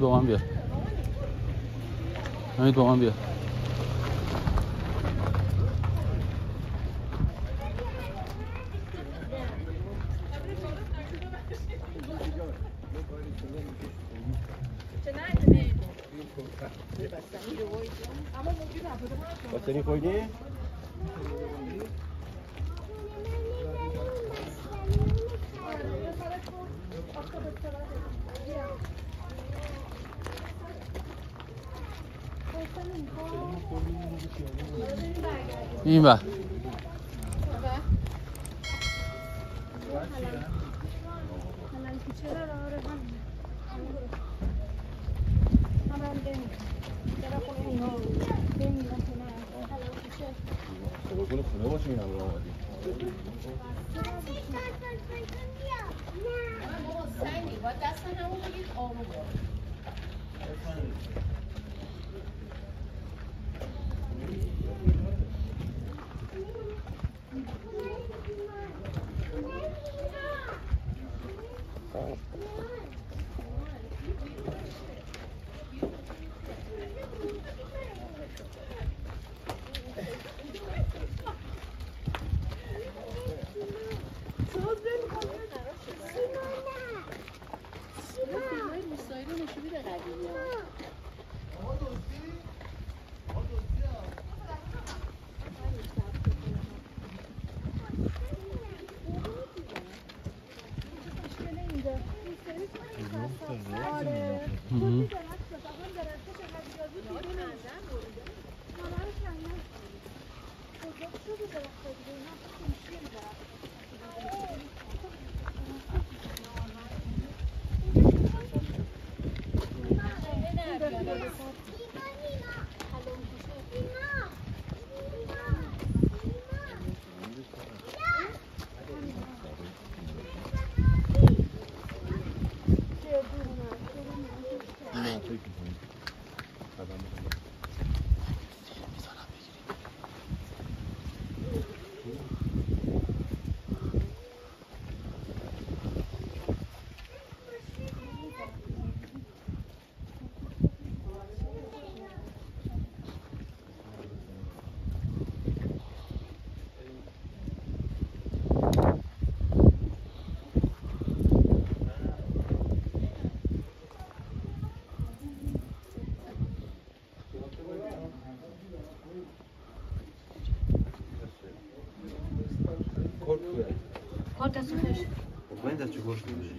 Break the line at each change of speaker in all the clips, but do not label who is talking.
با من بیا. حمید با من بیا.
بستنی خوردی؟
این بر
بگونه خونه باشه این همه آمدی
سنگی باید دست همون بگید آروم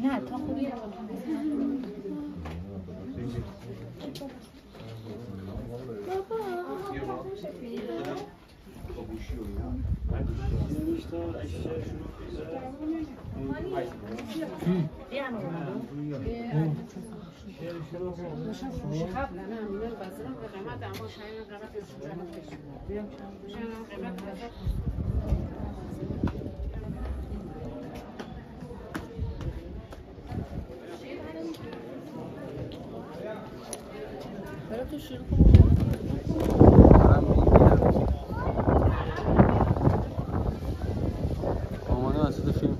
نه تا خوبی تو شروع
آماده وسط فیلم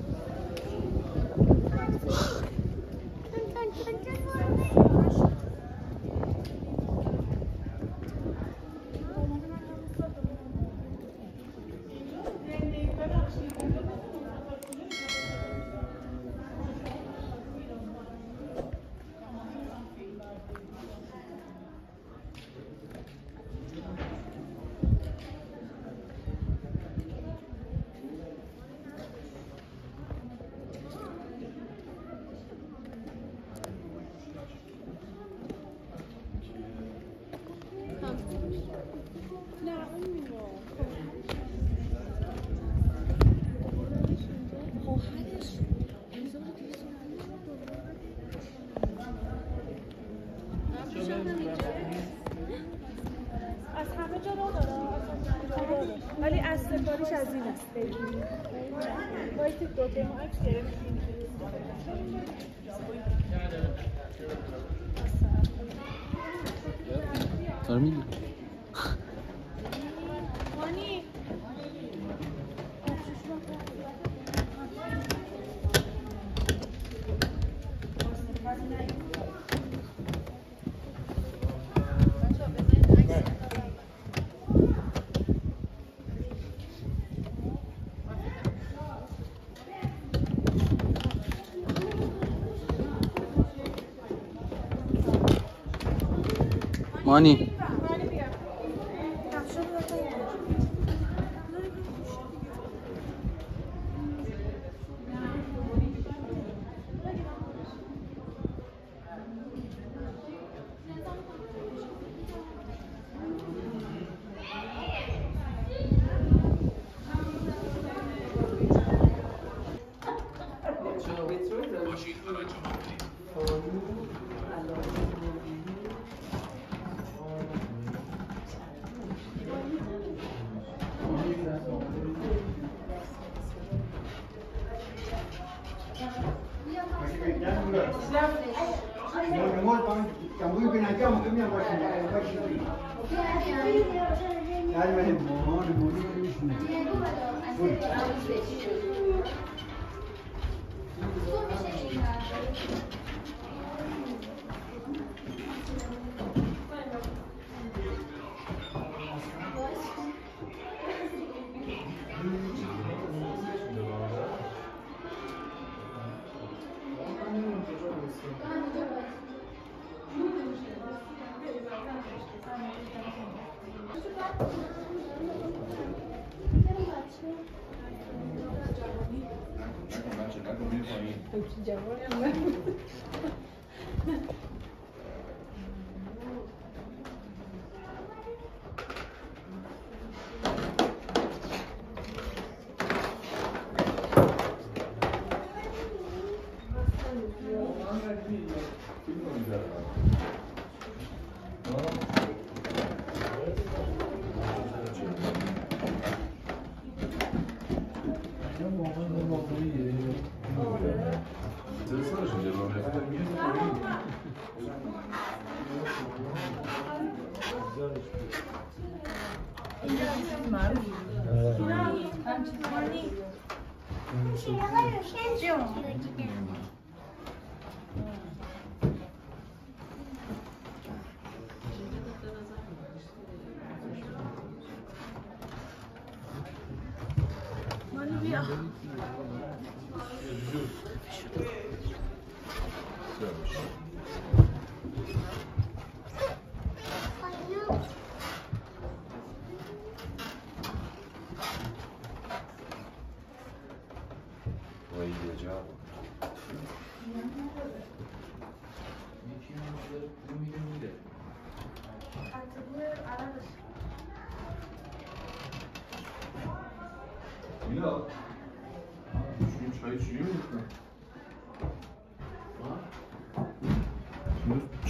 از همه جا را داره ولی از سفاریش از این است بگیریم بایستید دوته ما عکس گرفتیم
داره میگی مانی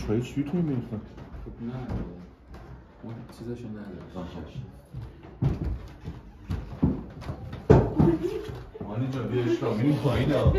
چای چی تو می‌ریختن؟
خب نه اون چیزاشو نداره
مانی جان بیا اشکا میریم پایین ها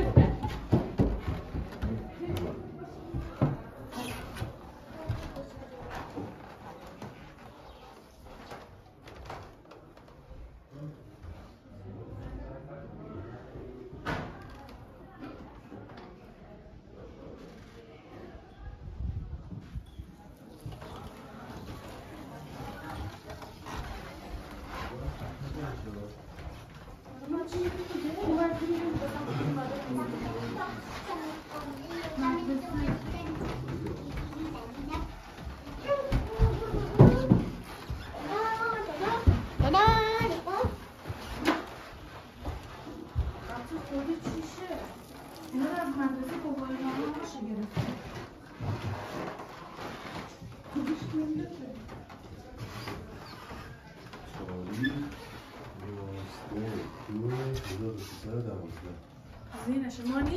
زینش مانی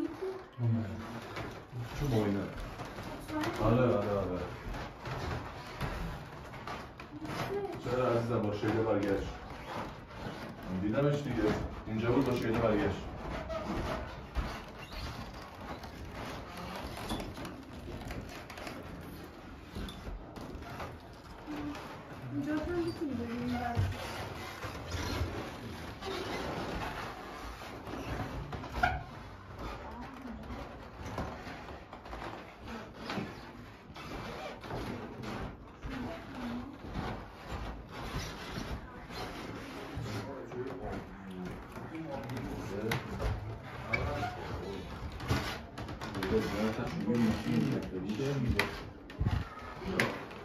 کو
چون موینه آره چرا عزیزم با شیله برگشت دیدمش دیگه اینجا بود با شیله برگشت
اینجا هم میتونی بریم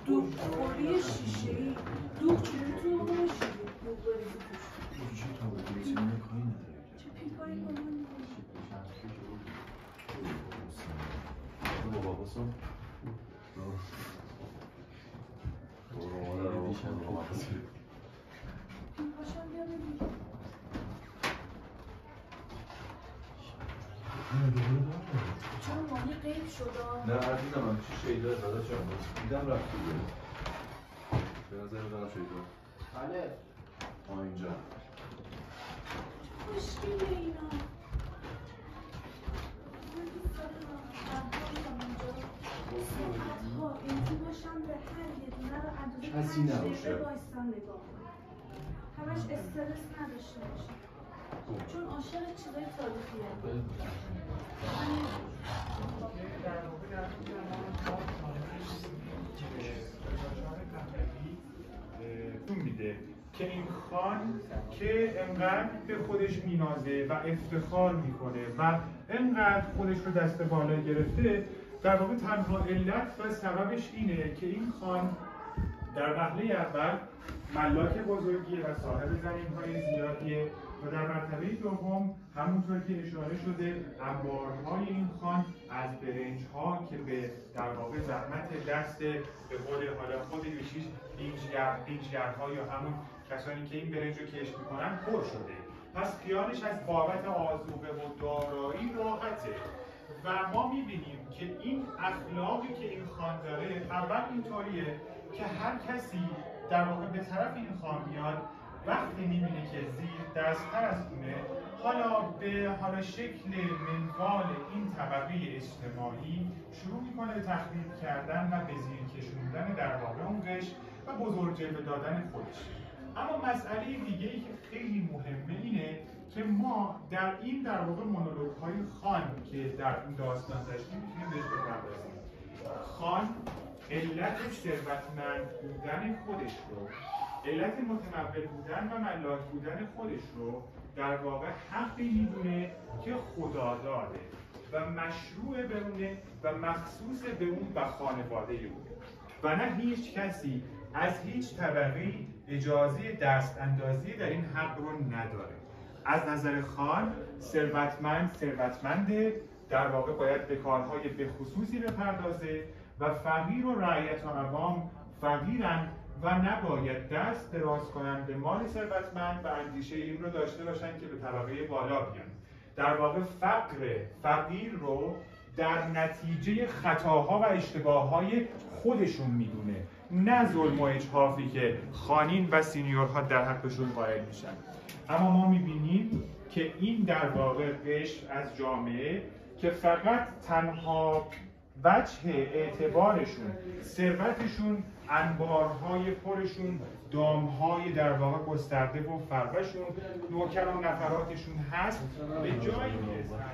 دوغخوری شیشه‌ای دوغ چجوری تو باشی؟ دوغ بریزی توش چه پیکاری با من باشم بیا ببین چرا مانی غیب شد؟
نه عزیزم من چی شیده دادا چرا دیدم رفت دیگه به نظر میدونم شیده
بله
اینجا
مشکله اینا اینجا باشم به هر یه دونه رو اندازه
کسی
5
نباشه.
دقیقه بایستن نگاه کنم همش استرس نداشته باشه چون عاشق چیزای تاریخیه
میده که این خان که انقدر به خودش مینازه و افتخار میکنه و انقدر خودش رو دست بالا گرفته در واقع تنها علت و سببش اینه که این خان در وهله اول ملاک بزرگیه و صاحب زمین‌های زیادیه و در مرتبه دوم همونطور که اشاره شده انبارهای این خان از برنج‌ها که به در واقع زحمت دست به قول حالا خود بینجگرها یا همون کسانی که این برنج رو کشت میکنن پر شده. پس خیالش از بابت آذوقه و دارایی راحته و ما میبینیم که این اخلاقی که این خان داره اول اینطوریه که هر کسی در واقع به طرف این خان میاد وقتی میبینه که زیر دستتر از اونه حالا شکل منوال این طبقه اجتماعی شروع میکنه تخریب کردن و به زیر کشوندن در واقع اون قشر و بزرگ جلوه دادن خودش. اما مسئله دیگه ای که خیلی مهمه اینه که ما در این در واقع مونولوگ های خان که در این داستان داشتیم میتونیم بهش بپردازیم. خان علت ثروتمند بودن خودش رو، علت متمول بودن و ملاک بودن خودش رو در واقع حقی میدونه که خدا داده و مشروع به اونه و مخصوص به اون و خانواده اونه و نه هیچ کسی از هیچ طبقی اجازه دست اندازی در این حق رو نداره. از نظر خان ثروتمنده در واقع باید به کارهای به خصوصی بپردازه و فقیر و رعیت و عوام فقیرن و نباید دست دراز کنن به مال ثروتمند و اندیشه این رو داشته باشن که به طبقه بالا بیان. در واقع فقیر رو در نتیجه خطاها و اشتباههای خودشون میدونه، نه ظلم و اجحافی که خانین و سینیورها در حقشون قائل میشن. اما ما میبینیم که این در واقع قشر از جامعه که فقط تنها وجه اعتبارشون، ثروتشون، انبارهای پرشون، دامهای در واقع گسترده و فربهشون، نوکر و نفراتشون هست به جایی میرسن.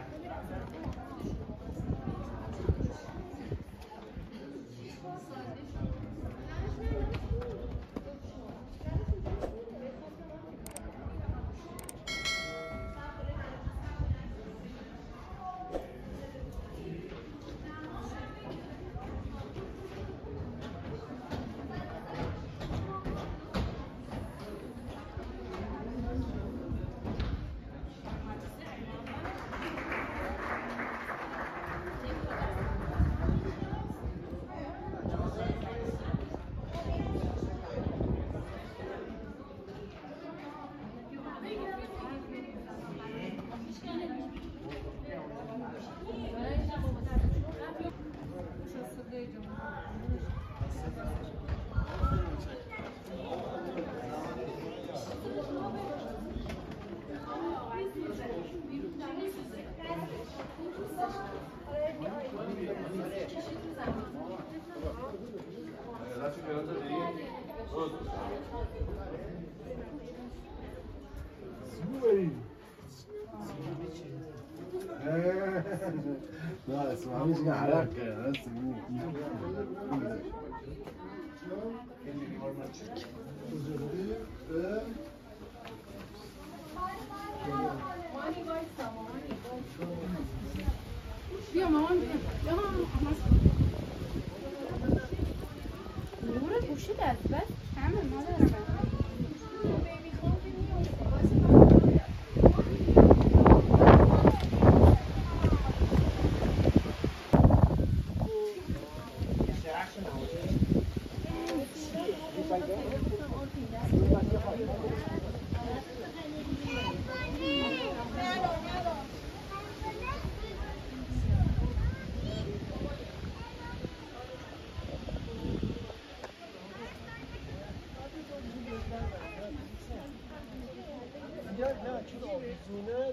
لا اسمع مش عراق اسمه
بیا مامان بیا از بس کمه مادر
نه چون آویزونه